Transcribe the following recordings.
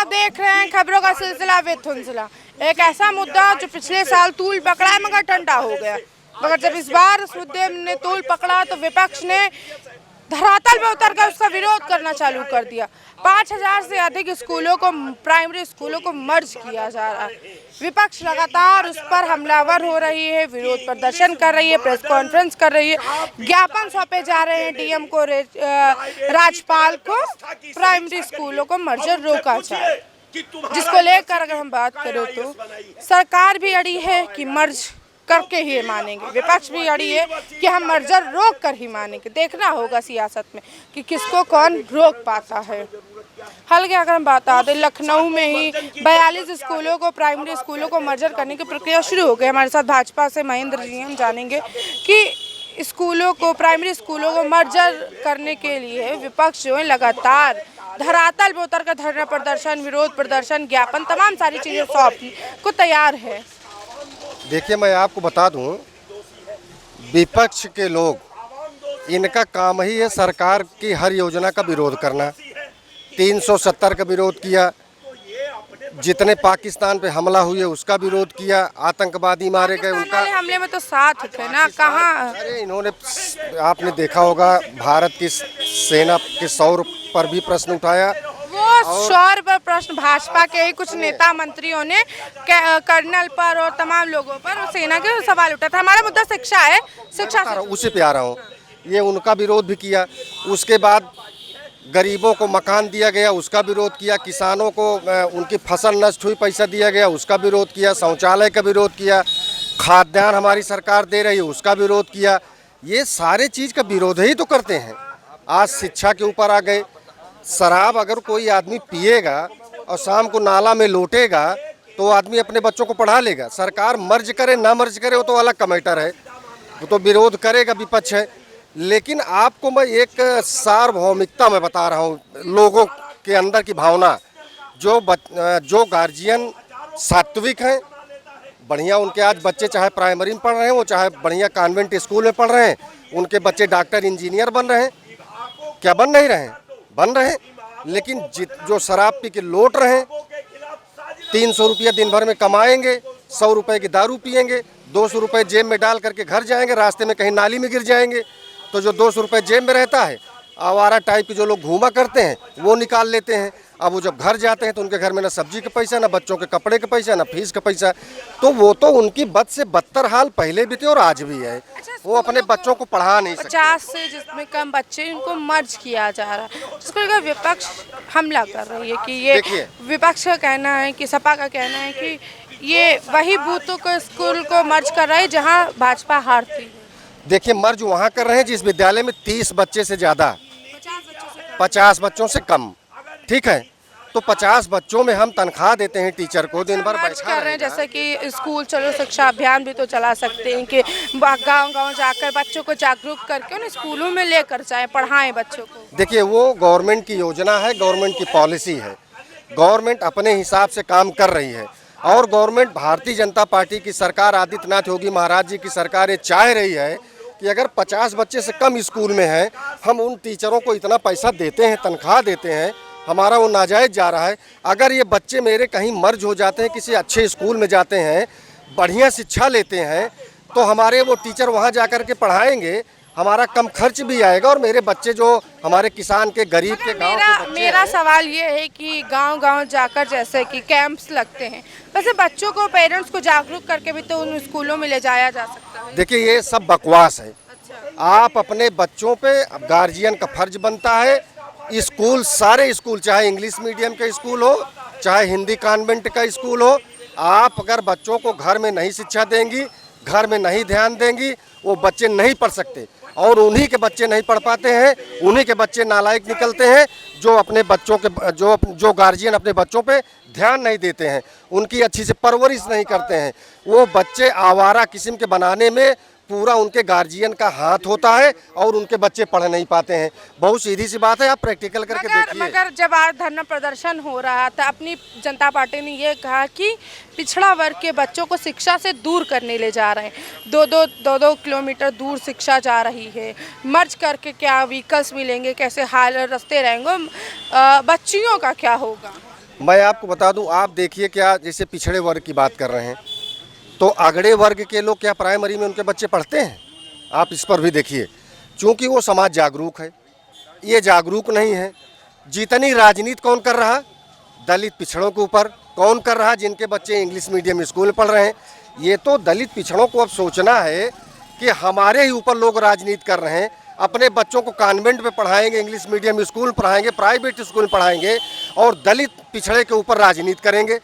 देख रहे हैं खबरों का सिलसिला विद हुंसला। एक ऐसा मुद्दा जो पिछले साल तूल पकड़ा है मगर ठंडा हो गया, मगर जब इस बार इस मुद्दे ने तूल पकड़ा तो विपक्ष ने धरातल में उतर कर उसका विरोध करना चालू कर दिया। 5000 से अधिक स्कूलों को, प्राइमरी स्कूलों को मर्ज किया जा रहा है। विपक्ष लगातार उस पर हमलावर हो रही है, विरोध प्रदर्शन कर रही है, प्रेस कॉन्फ्रेंस कर रही है, ज्ञापन सौंपे जा रहे हैं डीएम को, राज्यपाल को, प्राइमरी स्कूलों को मर्जर रोका जाए। जिसको लेकर अगर हम बात करें तो सरकार भी अड़ी है कि मर्ज करके ही मानेंगे, विपक्ष भी अड़ी है कि हम मर्जर रोक कर ही मानेंगे। देखना होगा सियासत में कि किसको कौन रोक पाता है। हालांकि अगर हम बता दें, लखनऊ में ही 42 स्कूलों को, प्राइमरी स्कूलों को मर्जर करने की प्रक्रिया शुरू हो गई। हमारे साथ भाजपा से महेंद्र जी, हम जानेंगे कि स्कूलों को, प्राइमरी स्कूलों को मर्जर करने के लिए विपक्ष जो है लगातार धरातल में उतर कर धरना प्रदर्शन, विरोध प्रदर्शन, ज्ञापन, तमाम सारी चीज़ें सौंपने को तैयार है। देखिए, मैं आपको बता दूं, विपक्ष के लोग, इनका काम ही है सरकार की हर योजना का विरोध करना। 370 का विरोध किया, जितने पाकिस्तान पे हमला हुए उसका विरोध किया, आतंकवादी मारे गए उनका हमले में तो साथ थे ना, कहाँ? अरे इन्होंने, आपने देखा होगा, भारत की सेना के शौर्य पर भी प्रश्न उठाया। वो शौर्य पर प्रश्न भाजपा के ही कुछ नेता मंत्रियों ने कर्नल पर और तमाम लोगों पर सेना के सवाल उठा था। हमारा मुद्दा शिक्षा है, शिक्षा उसी पे आ रहा हूँ। ये उनका विरोध भी किया। उसके बाद गरीबों को मकान दिया गया, उसका विरोध किया। किसानों को उनकी फसल नष्ट हुई, पैसा दिया गया, उसका विरोध किया। शौचालय का विरोध किया। खाद्यान्न हमारी सरकार दे रही है, उसका विरोध किया। ये सारे चीज़ का विरोध ही तो करते हैं। आज शिक्षा के ऊपर आ गए। शराब अगर कोई आदमी पिएगा और शाम को नाला में लौटेगा तो आदमी अपने बच्चों को पढ़ा लेगा। सरकार मर्ज करे ना मर्ज करे वो तो अलग का मैटर है, वो तो विरोध करेगा, विपक्ष है। लेकिन आपको मैं एक सार्वभौमिकता में बता रहा हूँ, लोगों के अंदर की भावना। जो गार्जियन सात्विक हैं, बढ़िया, उनके आज बच्चे चाहे प्राइमरी में पढ़ रहे हैं, वो चाहे बढ़िया कॉन्वेंट स्कूल में पढ़ रहे हैं, उनके बच्चे डॉक्टर इंजीनियर बन रहे हैं। क्या बन नहीं रहे हैं? बन रहे हैं। लेकिन जो शराब पी के लौट रहे हैं, 300 रुपया दिन भर में कमाएंगे, 100 रुपये की दारू पिएंगे, 200 रुपये जेब में डाल करके घर जाएंगे, रास्ते में कहीं नाली में गिर जाएंगे तो जो 200 रुपये जेब में रहता है, आवारा टाइप के जो लोग घूमा करते हैं वो निकाल लेते हैं। अब वो जब घर जाते हैं तो उनके घर में ना सब्जी का पैसा, ना बच्चों के कपड़े का पैसा, ना फीस का पैसा। तो वो तो उनकी बद से बदतर हाल पहले भी थे और आज भी है। वो अपने बच्चों को पढ़ा नहीं सकते। 50 से जिसमें कम बच्चे, उनको मर्ज किया जा रहा है, जिसको लेकर विपक्ष हमला कर रही है कि ये, विपक्ष का कहना है कि, सपा का कहना है कि ये वही बूथों को, स्कूल को मर्ज कर रहा है जहाँ भाजपा हारती है। देखिए, मर्ज वहाँ कर रहे हैं जिस विद्यालय में 30 बच्चे से ज़्यादा, 50 बच्चों से कम, ठीक है। तो 50 बच्चों में हम तनख्वाह देते हैं टीचर को, दिन भर बैठा कर रहे हैं। जैसे कि स्कूल चलो शिक्षा अभियान भी तो चला सकते हैं कि गांव-गांव जाकर बच्चों को जागरूक करके उन्हें स्कूलों में लेकर जाएं, पढ़ाएं बच्चों को। देखिए, वो गवर्नमेंट की योजना है, गवर्नमेंट की पॉलिसी है, गवर्नमेंट अपने हिसाब से काम कर रही है। और गवर्नमेंट, भारतीय जनता पार्टी की सरकार, आदित्यनाथ योगी महाराज जी की सरकार ये चाह रही है कि अगर 50 बच्चे से कम स्कूल में हैं, हम उन टीचरों को इतना पैसा देते हैं, तनख्वाह देते हैं, हमारा वो नाजायज़ जा रहा है। अगर ये बच्चे मेरे कहीं मर्ज हो जाते हैं, किसी अच्छे स्कूल में जाते हैं, बढ़िया शिक्षा लेते हैं, तो हमारे वो टीचर वहाँ जा कर के पढ़ाएंगे, हमारा कम खर्च भी आएगा और मेरे बच्चे, जो हमारे किसान के, गरीब के गांव के बच्चे मेरा सवाल ये है कि गांव-गांव जाकर जैसे कि कैंप्स लगते हैं, वैसे बच्चों को, पेरेंट्स को जागरूक करके भी तो उन स्कूलों में ले जाया जा सकता है। देखिए, ये सब बकवास है। आप अपने बच्चों पे, गार्जियन का फर्ज बनता है, स्कूल, सारे स्कूल, चाहे इंग्लिश मीडियम का स्कूल हो, चाहे हिंदी कॉन्वेंट का स्कूल हो, आप अगर बच्चों को घर में नहीं शिक्षा देंगी, घर में नहीं ध्यान देंगी, वो बच्चे नहीं पढ़ सकते। और उन्हीं के बच्चे नहीं पढ़ पाते हैं, उन्हीं के बच्चे नालायक निकलते हैं, जो अपने बच्चों के, जो गार्जियन अपने बच्चों पे ध्यान नहीं देते हैं, उनकी अच्छी से परवरिश नहीं करते हैं। वो बच्चे आवारा किस्म के बनाने में पूरा उनके गार्जियन का हाथ होता है और उनके बच्चे पढ़ नहीं पाते हैं। बहुत सीधी सी बात है, आप प्रैक्टिकल करके देखिए। मगर जब आज धरना प्रदर्शन हो रहा था, अपनी जनता पार्टी ने ये कहा कि पिछड़ा वर्ग के बच्चों को शिक्षा से दूर करने ले जा रहे हैं। 2-2 किलोमीटर दूर शिक्षा जा रही है। मर्ज करके क्या व्हीकल्स मिलेंगे, कैसे हाल रास्ते रहेंगे, बच्चियों का क्या होगा? मैं आपको बता दूं, आप देखिए क्या, जैसे पिछड़े वर्ग की बात कर रहे हैं, तो अगड़े वर्ग के लोग क्या प्राइमरी में उनके बच्चे पढ़ते हैं? आप इस पर भी देखिए, क्योंकि वो समाज जागरूक है, ये जागरूक नहीं है। जितनी राजनीति कौन कर रहा? दलित पिछड़ों के ऊपर। कौन कर रहा? जिनके बच्चे इंग्लिश मीडियम स्कूल में पढ़ रहे हैं। ये तो दलित पिछड़ों को अब सोचना है कि हमारे ही ऊपर लोग राजनीति कर रहे हैं। अपने बच्चों को कॉन्वेंट में पढ़ाएंगे, इंग्लिश मीडियम स्कूल पढ़ाएंगे, प्राइवेट स्कूल पढ़ाएंगे और दलित पिछड़े के ऊपर राजनीति करेंगे।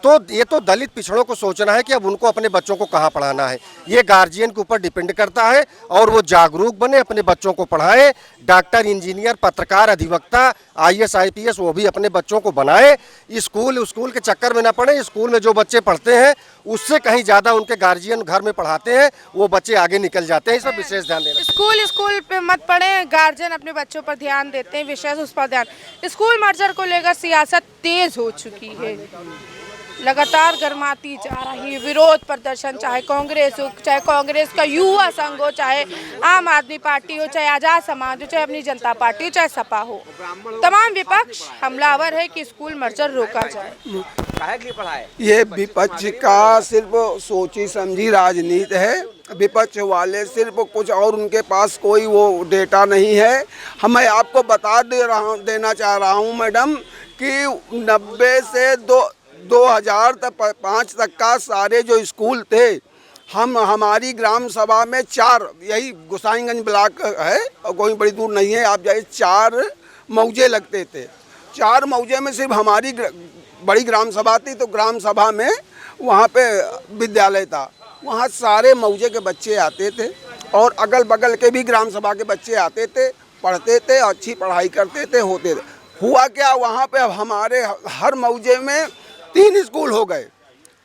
तो ये तो दलित पिछड़ों को सोचना है कि अब उनको अपने बच्चों को कहाँ पढ़ाना है। ये गार्जियन के ऊपर डिपेंड करता है और वो जागरूक बने, अपने बच्चों को पढ़ाए। डॉक्टर, इंजीनियर, पत्रकार, अधिवक्ता, IAS IPS वो भी अपने बच्चों को बनाए। स्कूल के चक्कर में ना पड़े। स्कूल में जो बच्चे पढ़ते हैं उससे कहीं ज़्यादा उनके गार्जियन घर में पढ़ाते हैं, वो बच्चे आगे निकल जाते हैं। इस पर विशेष ध्यान देना। स्कूल पे मत पढ़े, गार्जियन अपने बच्चों पर ध्यान देते हैं, विशेष उस पर ध्यान। स्कूल मर्जर को लेकर सियासत तेज हो चुकी है, लगातार गर्माती जा रही है। विरोध प्रदर्शन, चाहे कांग्रेस हो, चाहे कांग्रेस का युवा संघ हो, चाहे आम आदमी पार्टी हो, चाहे आजाद समाज हो, चाहे अपनी जनता पार्टी हो, चाहे सपा हो, तमाम विपक्ष हमलावर है कि स्कूल मर्जर रोका जाए। ये विपक्ष का सिर्फ सोची समझी राजनीति है। विपक्ष वाले सिर्फ कुछ और, उनके पास कोई वो डेटा नहीं है। मैं आपको देना चाह रहा हूँ मैडम कि 90 से 2005 तक का सारे जो स्कूल थे, हमारी ग्राम सभा में 4, यही गोसाईगंज ब्लॉक है और कोई बड़ी दूर नहीं है, आप जाइए, 4 मौजे लगते थे। 4 मौजे में सिर्फ हमारी बड़ी ग्राम सभा थी, तो ग्राम सभा में वहाँ पे विद्यालय था। वहाँ सारे मौजे के बच्चे आते थे और अगल बगल के भी ग्राम सभा के बच्चे आते थे, पढ़ते थे, अच्छी पढ़ाई करते थे, होते थे। हुआ क्या, वहाँ पे हमारे हर मौजे में 3 स्कूल हो गए।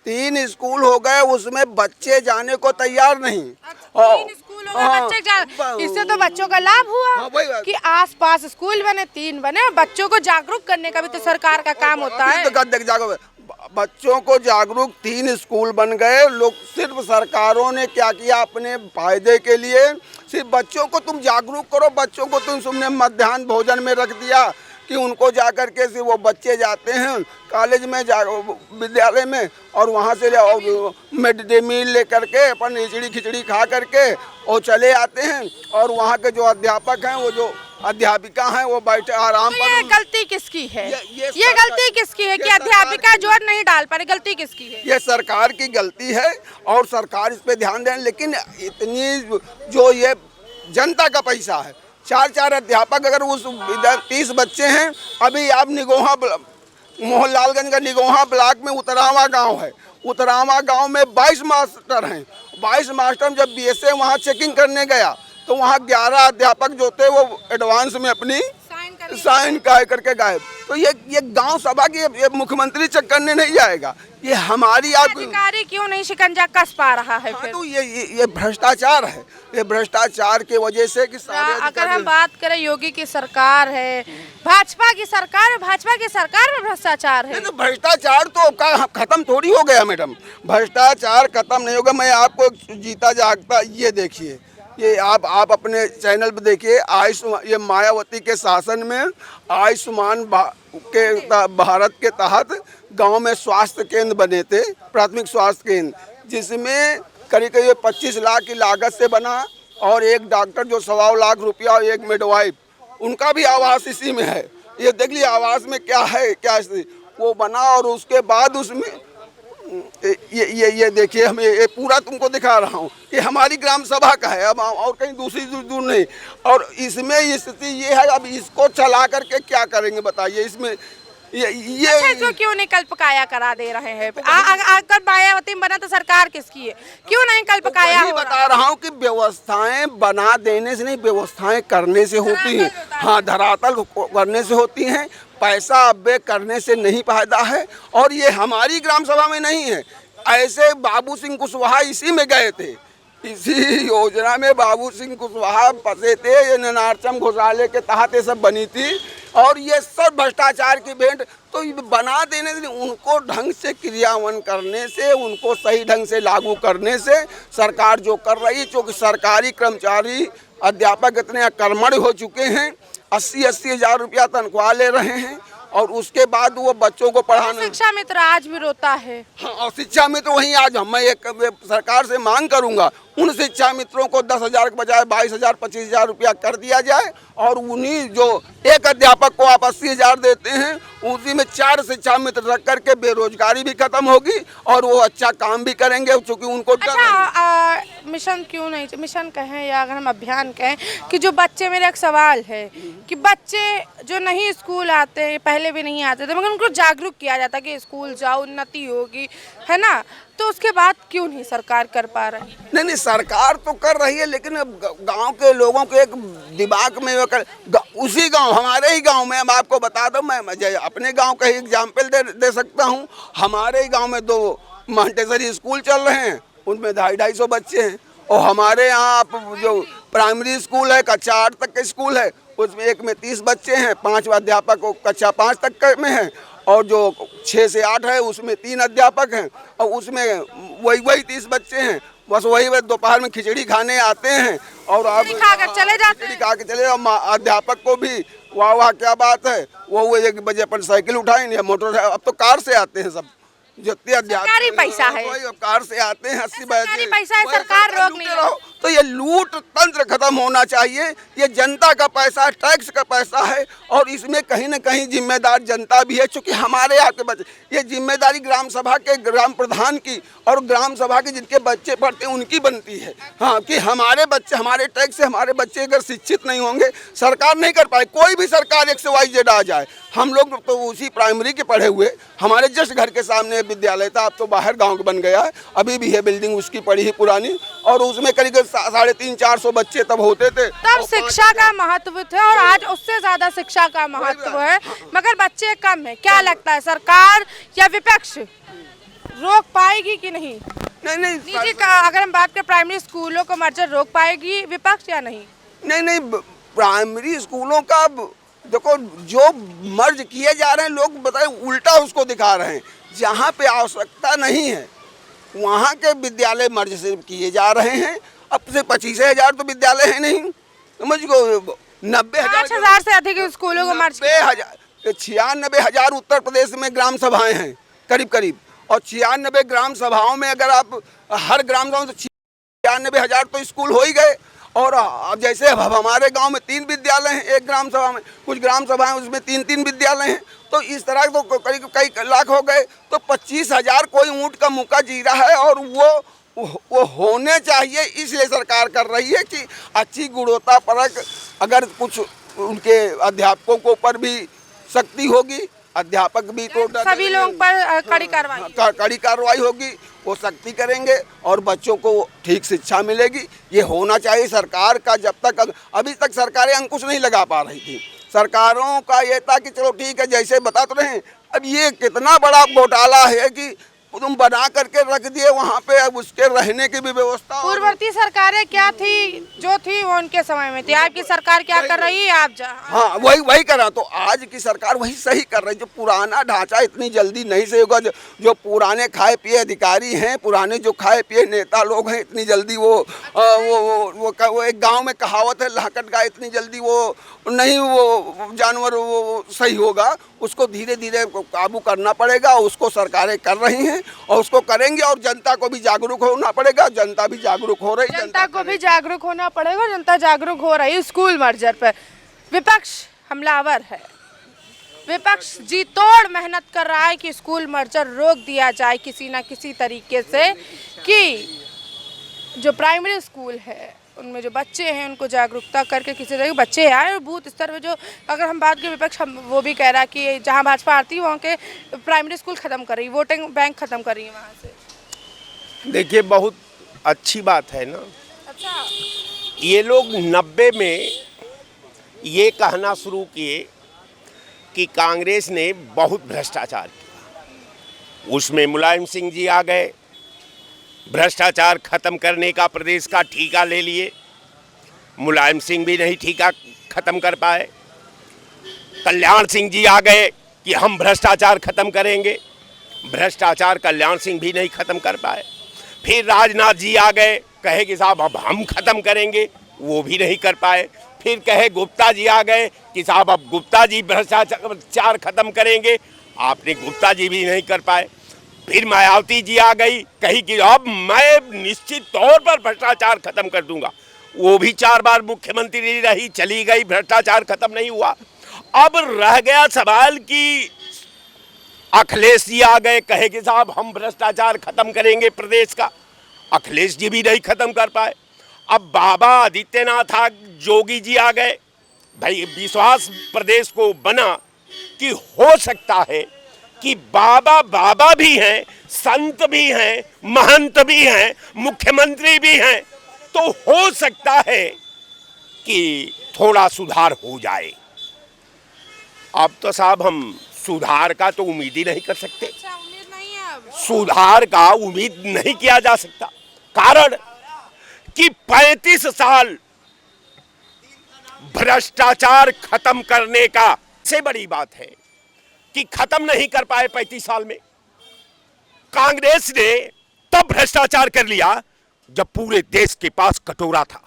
3 स्कूल हो गए, उसमें बच्चे जाने को तैयार नहीं। 3 स्कूल हो गए, बच्चे इससे तो बच्चों का लाभ हुआ कि आसपास स्कूल बने, 3 बने। और बच्चों को जागरूक करने का भी तो सरकार का काम होता है। बच्चों को जागरूक 3 स्कूल बन गए। लोग सिर्फ सरकारों ने क्या किया, अपने फायदे के लिए सिर्फ बच्चों को तुम जागरूक करो, बच्चों को तुमने मध्याह्न भोजन में रख दिया कि उनको जा कर के से वो बच्चे जाते हैं कॉलेज में, विद्यालय में, और वहाँ से मिड डे मील ले करके अपन खिचड़ी खिचड़ी खा करके और चले आते हैं। और वहाँ के जो अध्यापक हैं, वो जो अध्यापिका हैं, वो बैठे आराम पर। ये गलती किसकी है? ये गलती किसकी है कि अध्यापिका जोर नहीं डाल पा रही? गलती किसकी है? ये सरकार की गलती है और सरकार इस पे ध्यान दें। लेकिन इतनी जो ये जनता का पैसा है, 4 अध्यापक, अगर उस 30 बच्चे हैं। अभी आप निगोहा, मोहनलालगंज का निगोहा ब्लॉक में उतरावा गांव है, उतरावा गांव में 22 मास्टर हैं। 22 मास्टर जब BSA वहां चेकिंग करने गया तो वहां 11 अध्यापक जो थे वो एडवांस में अपनी साइन करके गायब। तो ये गांव सभा की, ये मुख्यमंत्री चेक करने नहीं जाएगा। ये हमारी अधिकारी क्यों नहीं शिकंजा कस पा रहा है? फिर तो ये भ्रष्टाचार है। ये भ्रष्टाचार की वजह से कि सारे अगर हम बात करें, योगी की सरकार है, भाजपा की सरकार में भ्रष्टाचार है। तो भ्रष्टाचार तो खत्म थोड़ी हो गया मैडम, भ्रष्टाचार खत्म नहीं होगा। मैं आपको जीता जागता ये देखिए, ये आप अपने चैनल पे देखिए, ये मायावती के शासन में आयुष्मान भारत के तहत गांव में स्वास्थ्य केंद्र बने थे, प्राथमिक स्वास्थ्य केंद्र, जिसमें करीब 25 लाख की लागत से बना। और एक डॉक्टर जो 1.25 लाख रुपया और एक मिडवाइफ, उनका भी आवास इसी में है। ये देख लीजिए आवास में क्या है, क्या वो बना। और उसके बाद उसमें ये देखिए, हमें ये पूरा तुमको दिखा रहा हूँ कि हमारी ग्राम सभा का है, अब और कहीं दूसरी दूर नहीं। और इसमें स्थिति ये है, अब इसको चला करके क्या करेंगे बताइए? इसमें ये अच्छा, तो क्यों नहीं कल्पकाया करा दे रहे हैं? अगर मायावती बना तो सरकार किसकी है? क्यों नहीं कल्पकाया हो रहा? बता रहा हूँ कि व्यवस्थाएं बना देने से नहीं, व्यवस्थाएं करने से होती हैं। हाँ, धरातल करने से होती हैं। पैसा अब्बे करने से नहीं फायदा है। और ये हमारी ग्राम सभा में नहीं है, ऐसे बाबू सिंह कुशवाहा इसी में गए थे, इसी योजना में बाबू सिंह कुशवाहा फंसे थे। ये ननारचम घोटाले के तहत ये सब बनी थी और ये सब भ्रष्टाचार की भेंट। तो बना देने से, उनको ढंग से क्रियान्वयन करने से, उनको सही ढंग से लागू करने से सरकार जो कर रही, क्योंकि सरकारी कर्मचारी अध्यापक इतने अकर्मण्य हो चुके हैं, 80-80 हज़ार रुपया तनख्वाह ले रहे हैं और उसके बाद वो बच्चों को पढ़ाना। शिक्षा मित्र आज भी रोता है। हाँ, और शिक्षा मित्र वहीं आज मैं एक सरकार से मांग करूंगा, उन शिक्षा मित्रों को 10,000 के बजाय 22,000 25,000 रुपया कर दिया जाए, और उन्हीं जो एक अध्यापक को आप 80,000 देते हैं, उसी में 4 शिक्षा मित्र रख करके बेरोजगारी भी खत्म होगी और वो अच्छा काम भी करेंगे, क्योंकि उनको अच्छा, मिशन क्यों नहीं, मिशन कहें या अगर हम अभियान कहें कि जो बच्चे, मेरा एक सवाल है कि बच्चे जो नहीं स्कूल आते, पहले भी नहीं आते थे, मगर उनको जागरूक किया जाता कि स्कूल जाओ उन्नति होगी, है ना, तो उसके बाद क्यों नहीं सरकार कर पा रही है? नहीं, सरकार तो कर रही है, लेकिन अब गांव के लोगों के एक दिमाग में उसी गांव, हमारे ही गांव में, अब आपको बता दूं, मैं अपने गांव का ही एग्जाम्पल दे सकता हूं। हमारे ही गांव में 2 मोंटेसरी स्कूल चल रहे हैं, उनमें 250-250 बच्चे हैं, और हमारे यहाँ आप जो प्राइमरी स्कूल है, कक्षा 8 तक का स्कूल है, उसमें एक में 30 बच्चे हैं, 5 अध्यापक कक्षा 5 तक में हैं, और जो 6 से 8 है उसमें 3 अध्यापक हैं, और उसमें वही 30 बच्चे हैं। बस वही दोपहर में खिचड़ी खाने आते हैं और आप खाकर चले जाते हैं, खा के चले। और अध्यापक को भी वाह क्या बात है, वो 1 बजे पर साइकिल उठाएं या मोटर, अब तो कार से आते हैं सब, जितने सरकारी पैसा है, वही कार से आते हैं। 80 सरकारी पैसा है, सरकार रोक नहीं रही। तो ये लूट तंत्र खत्म होना चाहिए। ये जनता का पैसा, टैक्स का पैसा है, और इसमें कहीं न कहीं जिम्मेदार जनता भी है, क्योंकि हमारे यहाँ के बच्चे, ये जिम्मेदारी ग्राम सभा के ग्राम प्रधान की और ग्राम सभा के जिनके बच्चे पढ़ते हैं उनकी बनती है। हाँ, कि हमारे बच्चे, हमारे टैक्स से हमारे बच्चे अगर शिक्षित नहीं होंगे, सरकार नहीं कर पाए, कोई भी सरकार XYZ आ जाए। हम लोग तो उसी प्राइमरी के पढ़े हुए, हमारे जस्ट घर के सामने विद्यालय था, अब तो बाहर गाँव बन गया है, अभी भी है बिल्डिंग उसकी पड़ी है पुरानी, और उसमें करीब 350-400 बच्चे तब होते थे। तब शिक्षा का महत्व था, और आज उससे ज्यादा शिक्षा का महत्व है, मगर बच्चे कम है। क्या लगता है, सरकार या विपक्ष रोक पाएगी कि नहीं? नहीं, निजी का अगर हम बात करें, प्राइमरी स्कूलों को मर्जर रोक पाएगी विपक्ष या नहीं? नहीं, प्राइमरी स्कूलों का देखो, जो मर्ज किए जा रहे हैं, लोग बताए उल्टा उसको दिखा रहे हैं। जहाँ पे आवश्यकता नहीं है वहाँ के विद्यालय मर्ज से किए जा रहे हैं। अब से 25,000 तो विद्यालय है नहीं, समझ को 90,000 से अधिक स्कूलों को मर्ज 96,000 उत्तर प्रदेश में ग्राम सभाएं हैं करीब, और 96 ग्राम सभाओं में अगर आप हर ग्राम सभा तो 96,000 तो स्कूल हो ही गए। और जैसे अब हमारे गांव में 3 विद्यालय हैं एक ग्राम सभा में, कुछ ग्राम सभाएं उसमें 3-3 विद्यालय हैं, तो इस तरह तो करीब कई लाख हो गए। तो 25,000 कोई ऊँट का मुक्का जी रहा है, और वो होने चाहिए, इसलिए सरकार कर रही है कि अच्छी गुणवत्ता परक, अगर कुछ उनके अध्यापकों के ऊपर भी सख्ती होगी, अध्यापक भी तो सभी लोगों पर कड़ी कार्रवाई होगी, वो सख्ती करेंगे और बच्चों को ठीक शिक्षा मिलेगी। ये होना चाहिए सरकार का। जब तक अभी तक सरकारें अंकुश नहीं लगा पा रही थी, सरकारों का ये था कि चलो ठीक है, जैसे बता तो रहे, अब ये कितना बड़ा घोटाला है कि तुम बना करके रख दिए वहाँ पे, अब उसके रहने की भी व्यवस्था। पूर्ववर्ती सरकारें क्या थी, जो थी वो उनके समय में थी, आपकी सरकार क्या कर रही है आप हाँ, वही करा। तो आज की सरकार वही सही कर रही है। जो पुराना ढांचा इतनी जल्दी नहीं सही होगा, जो पुराने खाए पिए अधिकारी हैं, पुराने जो खाए पिए नेता लोग हैं, इतनी जल्दी वो एक गांव में कहावत है, लहकट गाय, इतनी जल्दी वो नहीं, वो जानवर वो सही होगा। उसको धीरे धीरे काबू करना पड़ेगा, उसको सरकारें कर रही हैं और उसको करेंगे, और जनता को भी जागरूक होना पड़ेगा। जनता भी जागरूक हो रही है, जनता को भी जागरूक होना पड़ेगा, जनता जागरूक हो रही है। स्कूल मर्जर पर विपक्ष हमलावर है, विपक्ष जी तोड़ मेहनत कर रहा है कि स्कूल मर्जर रोक दिया जाए किसी ना किसी तरीके से, कि जो प्राइमरी स्कूल है उनमें जो बच्चे हैं उनको जागरूकता करके किसी तरह के बच्चे आए। और बूथ स्तर पे जो अगर हम बात करें, विपक्ष वो भी कह रहा है कि जहां भाजपा आती है वहाँ के प्राइमरी स्कूल ख़त्म कर रही, वोटिंग बैंक ख़त्म कर रही है वहाँ से। देखिए, बहुत अच्छी बात है ना। अच्छा, ये लोग 90 में ये कहना शुरू किए कि कांग्रेस ने बहुत भ्रष्टाचार किया, उसमें मुलायम सिंह जी आ गए, भ्रष्टाचार खत्म करने का प्रदेश का ठेका ले लिए। मुलायम सिंह भी नहीं ठेका खत्म कर पाए। कल्याण सिंह जी आ गए कि हम भ्रष्टाचार खत्म करेंगे, भ्रष्टाचार कल्याण सिंह भी नहीं खत्म कर पाए। फिर राजनाथ जी आ गए, कहे कि साहब अब हम खत्म करेंगे, वो भी नहीं कर पाए। फिर कहे गुप्ता जी आ गए कि साहब अब गुप्ता जी भ्रष्टाचार खत्म करेंगे, आपने गुप्ता जी भी नहीं कर पाए। फिर मायावती जी आ गई, कही कि अब मैं निश्चित तौर पर भ्रष्टाचार खत्म कर दूंगा, वो भी 4 बार मुख्यमंत्री रही, चली गई, भ्रष्टाचार खत्म नहीं हुआ। अब रह गया सवाल कि अखिलेश जी आ गए, कहे कि साहब हम भ्रष्टाचार खत्म करेंगे प्रदेश का, अखिलेश जी भी नहीं खत्म कर पाए। अब बाबा आदित्यनाथ जोगी जी आ गए, भाई विश्वास प्रदेश को बना कि हो सकता है कि बाबा बाबा भी हैं, संत भी हैं, महंत भी हैं, मुख्यमंत्री भी हैं, तो हो सकता है कि थोड़ा सुधार हो जाए। अब तो साहब हम सुधार का तो उम्मीद ही नहीं कर सकते। अच्छा, उम्मीद नहीं है अब। सुधार का उम्मीद नहीं किया जा सकता, कारण कि 35 साल भ्रष्टाचार खत्म करने का से बड़ी बात है कि खत्म नहीं कर पाए 35 साल में। कांग्रेस ने तब भ्रष्टाचार कर लिया जब पूरे देश के पास कटोरा था,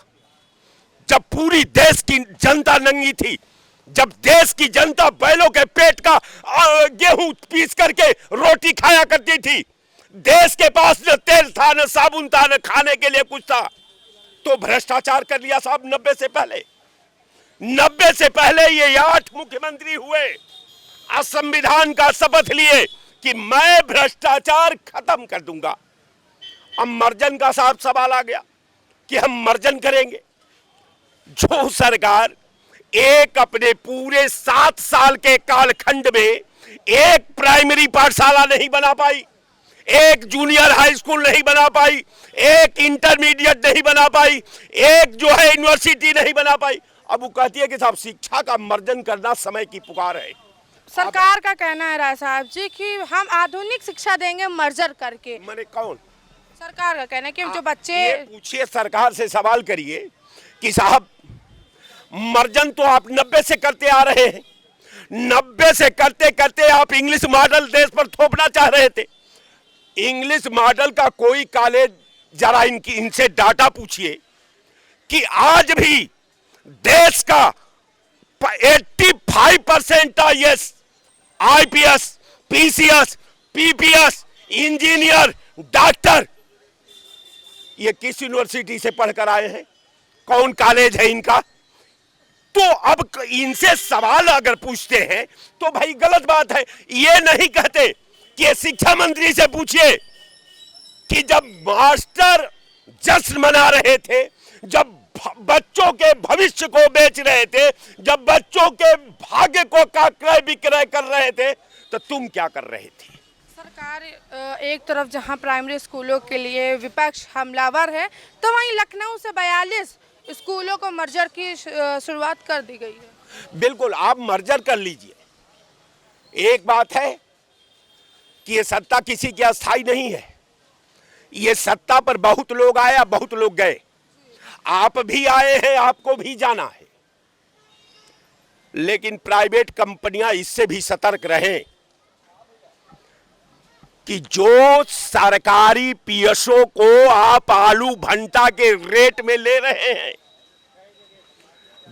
जब पूरी देश की जनता नंगी थी, जब देश की जनता बैलों के पेट का गेहूं पीस करके रोटी खाया करती थी, देश के पास न तेल था, न साबुन था, न खाने के लिए कुछ था, तो भ्रष्टाचार कर लिया साहब 90 से पहले। 90 से पहले ये 8 मुख्यमंत्री हुए, संविधान का शपथ लिए कि मैं भ्रष्टाचार खत्म कर दूंगा। अब मर्जन का साहब सवाल आ गया कि हम मर्जन करेंगे। जो सरकार एक अपने पूरे 7 साल के कालखंड में एक प्राइमरी पाठशाला नहीं बना पाई, एक जूनियर हाई स्कूल नहीं बना पाई, एक इंटरमीडिएट नहीं बना पाई, एक जो है यूनिवर्सिटी नहीं बना पाई, अब वो कहती है कि साहब शिक्षा का मर्जन करना समय की पुकार है। सरकार का कहना है राय साहब जी कि हम आधुनिक शिक्षा देंगे मर्जर करके। मैंने कौन? सरकार का कहना है कि जो बच्चे, ये पूछिए सरकार से, सवाल करिए कि साहब मर्जन तो आप 90 से करते आ रहे हैं, 90 से करते करते आप इंग्लिश मॉडल देश पर थोपना चाह रहे थे। इंग्लिश मॉडल का कोई कॉलेज, जरा इनसे डाटा पूछिए कि आज भी देश का 85% IAS, IPS, PCS, PPS, engineer, doctor ये किस यूनिवर्सिटी से पढ़कर आए हैं? कौन कॉलेज है इनका? तो अब इनसे सवाल अगर पूछते हैं तो भाई गलत बात है। ये नहीं कहते कि शिक्षा मंत्री से पूछिए कि जब मास्टर जश्न मना रहे थे, जब बच्चों के भविष्य को बेच रहे थे, जब बच्चों के भाग्य को का क्रय विक्रय कर रहे थे, तो तुम क्या कर रहे थे? सरकार एक तरफ जहां प्राइमरी स्कूलों के लिए विपक्ष हमलावर है, तो वहीं लखनऊ से 42 स्कूलों को मर्जर की शुरुआत कर दी गई है। बिल्कुल, आप मर्जर कर लीजिए। एक बात है कि ये सत्ता किसी की अस्थाई नहीं है, ये सत्ता पर बहुत लोग आया, बहुत लोग गए। आप भी आए हैं, आपको भी जाना है, लेकिन प्राइवेट कंपनियां इससे भी सतर्क रहें कि जो सरकारी पीएसओ को आप आलू भंटा के रेट में ले रहे हैं,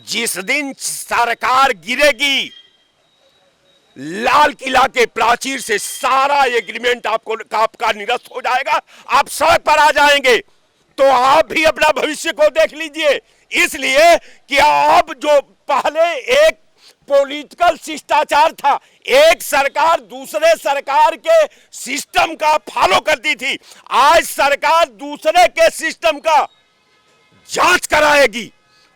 जिस दिन सरकार गिरेगी, लाल किला के प्राचीर से सारा एग्रीमेंट आपका निरस्त हो जाएगा, आप सड़क पर आ जाएंगे। तो आप भी अपना भविष्य को देख लीजिए, इसलिए कि आप जो पहले एक पॉलिटिकल शिष्टाचार था, एक सरकार दूसरे सरकार के सिस्टम का फॉलो करती थी, आज सरकार दूसरे के सिस्टम का जांच कराएगी,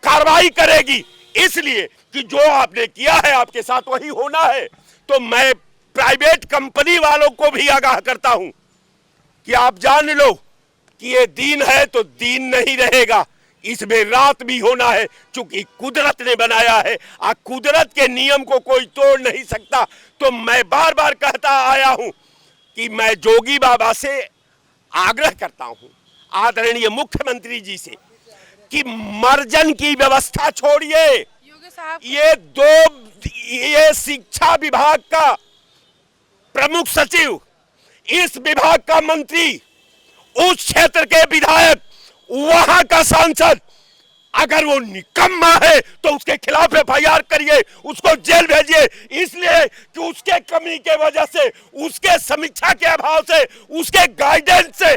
कार्रवाई करेगी, इसलिए कि जो आपने किया है आपके साथ वही होना है। तो मैं प्राइवेट कंपनी वालों को भी आगाह करता हूं कि आप जान लो कि ये दिन है तो दिन नहीं रहेगा, इसमें रात भी होना है, क्योंकि कुदरत ने बनाया है और कुदरत के नियम को कोई तोड़ नहीं सकता। तो मैं बार बार कहता आया हूं कि मैं जोगी बाबा से आग्रह करता हूं, आदरणीय मुख्यमंत्री जी से, कि मर्जन की व्यवस्था छोड़िए। योगी साहब, ये शिक्षा विभाग का प्रमुख सचिव, इस विभाग का मंत्री, उस क्षेत्र के विधायक, वहां का सांसद, अगर वो निकम्मा है तो उसके खिलाफ एफआईआर करिए, उसको जेल भेजिए, इसलिए कि उसके कमी के वजह से, उसके समीक्षा के अभाव से, उसके गाइडेंस से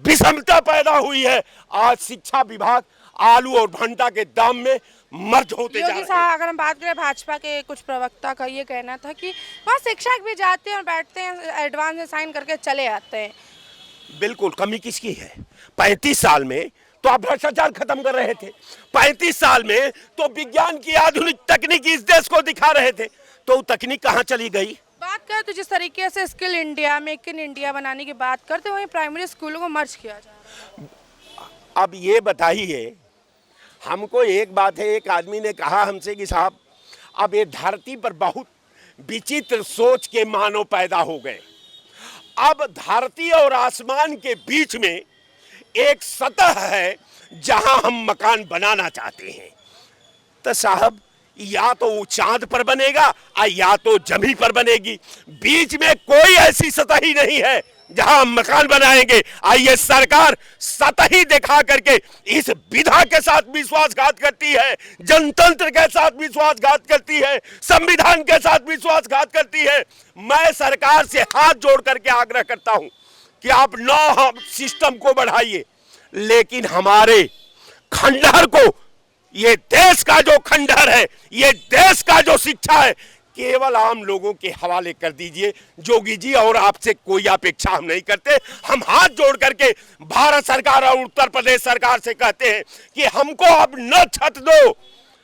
विषमता पैदा हुई है। आज शिक्षा विभाग आलू और भंटा के दाम में मर्ज होते जा रहे योगी हैं। साहब, अगर हम बात करें भाजपा के कुछ प्रवक्ता का ये कहना था कि वहाँ शिक्षक भी जाते हैं और बैठते हैं, एडवांस में साइन करके चले आते हैं। बिल्कुल, कमी किसकी है? 35 साल में तो आप भ्रष्टाचार खत्म कर रहे थे, 35 साल में तो विज्ञान की आधुनिक तकनीक इस देश को दिखा रहे थे, तो तकनीक कहाँ चली गई? बात करें तो जिस तरीके से skill India, make in India बनाने की बात करते, वहीं प्राइमरी स्कूलों को मर्ज किया जा रहा है। अब ये बताइए, हमको एक बात है, एक आदमी ने कहा हमसे कि साहब अब ये धरती पर बहुत विचित्र सोच के मानव पैदा हो गए। अब धरती और आसमान के बीच में एक सतह है जहां हम मकान बनाना चाहते हैं। तो साहब या तो वो चांद पर बनेगा या तो जमीन पर बनेगी, बीच में कोई ऐसी सतह ही नहीं है जहां हम मकान बनाएंगे। आइए, सरकार सतह ही दिखा करके इस विधा के साथ विश्वासघात करती है, जनतंत्र के साथ विश्वासघात करती है, संविधान के साथ विश्वासघात करती है। मैं सरकार से हाथ जोड़ करके आग्रह करता हूं कि आप नौ सिस्टम को बढ़ाइए, लेकिन हमारे खंडहर को, ये देश का जो खंडहर है, ये देश का जो शिक्षा है, केवल आम लोगों के हवाले कर दीजिए। जोगी जी, और आपसे कोई अपेक्षा हम नहीं करते। हम हाथ जोड़ करके भारत सरकार और उत्तर प्रदेश सरकार से कहते हैं कि हमको अब न छत दो,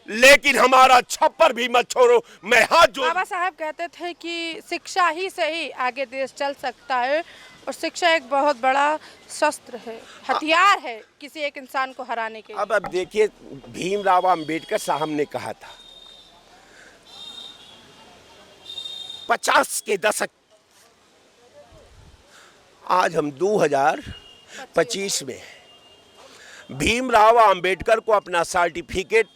लेकिन हमारा छप्पर भी मत छोड़ो। मैं हाथ जोड़। बाबा साहब कहते थे कि शिक्षा ही से ही आगे देश चल सकता है, और शिक्षा एक बहुत बड़ा शस्त्र है, हथियार है किसी एक इंसान को हराने के लिए। अब देखिए, भीमराव अंबेडकर साहब ने कहा था 50 के दशक, आज हम 2025 में हैं। भीमराव अंबेडकर को अपना सर्टिफिकेट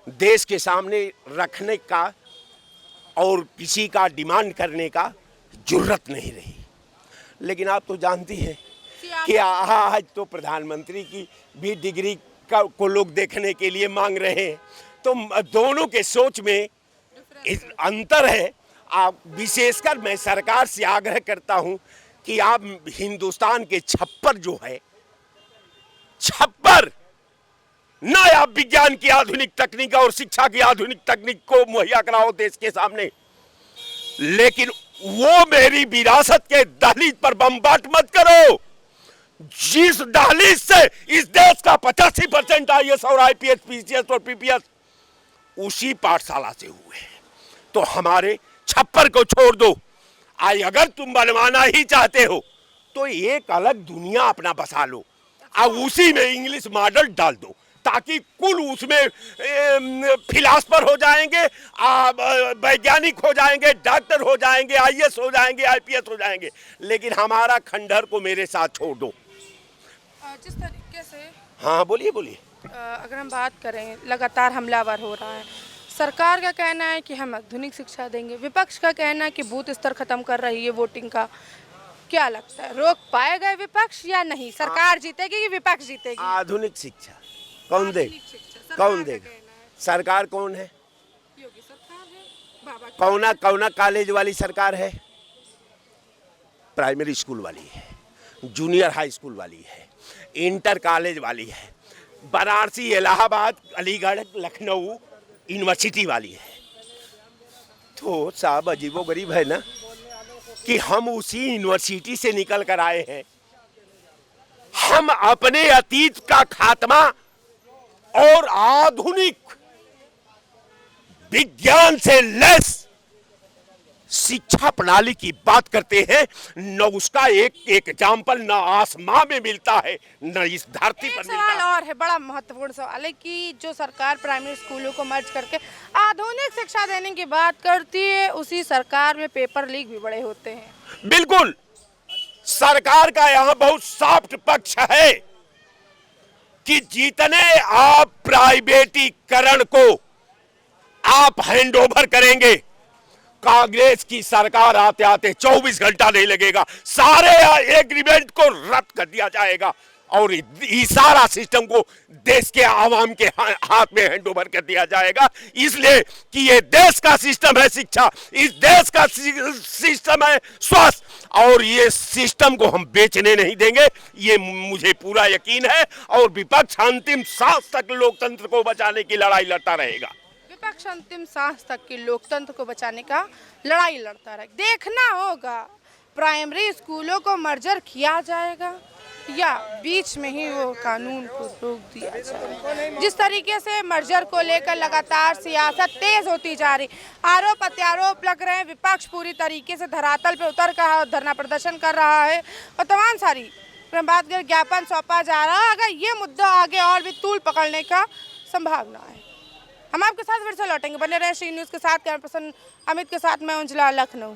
देश के सामने रखने का और किसी का डिमांड करने का जुर्रत नहीं रही। लेकिन आप तो जानती हैं कि आज तो प्रधानमंत्री की भी डिग्री को लोग देखने के लिए मांग रहे हैं। तो दोनों के सोच में अंतर है। आप, विशेषकर मैं सरकार से आग्रह करता हूं कि आप हिंदुस्तान के छप्पर जो है, छप्पर न आप विज्ञान की आधुनिक तकनीक और शिक्षा की आधुनिक तकनीक को मुहैया कराओ देश के सामने, लेकिन वो मेरी विरासत के दहलीज पर बमबाट मत करो जिस दहलीज से इस देश का 85% IAS और IPS, PCS और PPS उसी पाठशाला से हुए हैं। तो हमारे छप्पर को छोड़ दो। आज अगर तुम बनवाना ही चाहते हो तो एक अलग दुनिया अपना बसा लो और उसी में इंग्लिश मॉडल डाल दो, ताकि कुल उसमें फिलासफर हो जाएंगे, वैज्ञानिक हो जाएंगे, डॉक्टर हो जाएंगे, IAS हो जाएंगे, IPS हो जाएंगे। लेकिन हमारा खंडहर को मेरे साथ छोड़ दो। जिस तरीके से, हाँ बोलिए बोलिए। अगर हम बात करें, लगातार हमलावर हो रहा है। सरकार का कहना है कि हम आधुनिक शिक्षा देंगे, विपक्ष का कहना है कि बूथ स्तर खत्म कर रही है वोटिंग का। क्या लगता है, रोक पाएगा विपक्ष या नहीं? सरकार जीतेगी कि विपक्ष जीतेगी? आधुनिक शिक्षा कौन देगा? कौन देगा? सरकार कौन है? योगी सरकार है। बाबा कौना कॉलेज वाली सरकार है? प्राइमरी स्कूल वाली है, जूनियर हाई स्कूल वाली है, इंटर कॉलेज वाली है, वाराणसी, इलाहाबाद, अलीगढ़, लखनऊ यूनिवर्सिटी वाली है। तो साहब अजीबोगरीब है ना कि हम उसी यूनिवर्सिटी से निकल कर आए हैं। हम अपने अतीत का खात्मा और आधुनिक विज्ञान से लैस शिक्षा प्रणाली की बात करते हैं, न उसका एक एग्जाम्पल न आसमां में मिलता है न इस धरती पर मिलता है। सवाल और है, बड़ा महत्वपूर्ण सवाल है कि जो सरकार प्राइमरी स्कूलों को मर्ज करके आधुनिक शिक्षा देने की बात करती है, उसी सरकार में पेपर लीक भी बड़े होते हैं। बिल्कुल, सरकार का यहाँ बहुत सॉफ्ट पक्ष है कि जितने आप प्राइवेटीकरण को आप हैंडओवर करेंगे, कांग्रेस की सरकार आते आते 24 घंटा नहीं लगेगा, सारे एग्रीमेंट को रद्द कर दिया जाएगा। और इस सारा सिस्टम को देश के आवाम के हाथ में हैंड ओवर कर दिया जाएगा, इसलिए कि ये देश का सिस्टम है शिक्षा, इस देश का सिस्टम है स्वास्थ्य, और ये सिस्टम को हम बेचने नहीं देंगे, ये मुझे पूरा यकीन है। और विपक्ष अंतिम सांस तक लोकतंत्र को बचाने की लड़ाई लड़ता रहेगा। विपक्ष अंतिम सांस तक की लोकतंत्र को बचाने का लड़ाई लड़ता रहेगा। देखना होगा प्राइमरी स्कूलों को मर्जर किया जाएगा या बीच में ही वो कानून को रोक दिया जाएगा। जिस तरीके से मर्जर को लेकर लगातार सियासत तेज होती जा रही, आरोप प्रत्यारोप लग रहे हैं, विपक्ष पूरी तरीके से धरातल पे उतर कर धरना प्रदर्शन कर रहा है और तमाम सारी बात कर ज्ञापन सौंपा जा रहा है। अगर ये मुद्दा आगे और भी तूल पकड़ने का संभावना है। हम आपके साथ फिर से लौटेंगे, बने रहे श्री न्यूज़ के साथ। कैमरा पर्सन अमित के साथ मैं उंजला, लखनऊ।